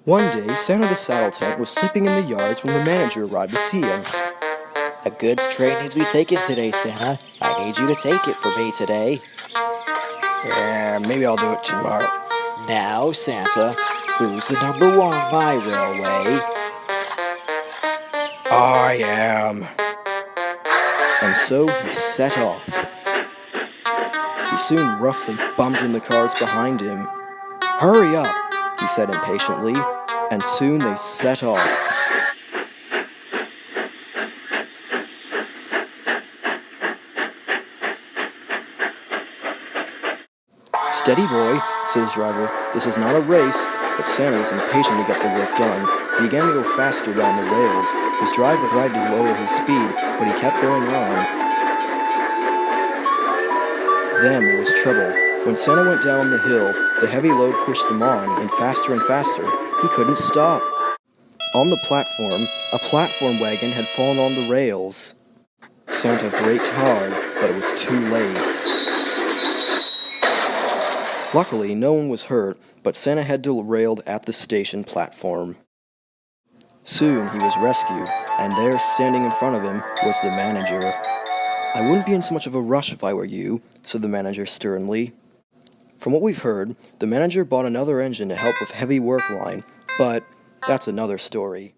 One day, Santa the Saddle Tent was sleeping in the yards when the manager arrived to see him. A goods train needs to be taken today, Santa. I need you to take it for me today. Yeah, maybe I'll do it tomorrow. Now, Santa, who's the number one on my railway? I am. And so he set off. He soon roughly bumped in the cars behind him. Hurry up, he said impatiently, and soon they set off. Steady, boy, said his driver. This is not a race, but Santa was impatient to get the work done. He began to go faster down the rails. His driver tried to lower his speed, but he kept going on. Then there was trouble. When Santa went down the hill, the heavy load pushed them on, and faster. He couldn't stop. On the platform, a platform wagon had fallen on the rails. Santa braked hard, but it was too late. Luckily, no one was hurt, but Santa had derailed at the station platform. Soon he was rescued, and there, standing in front of him, was the manager. I wouldn't be in so much of a rush if I were you, said the manager sternly. From what we've heard, the manager bought another engine to help with heavy work line, but that's another story.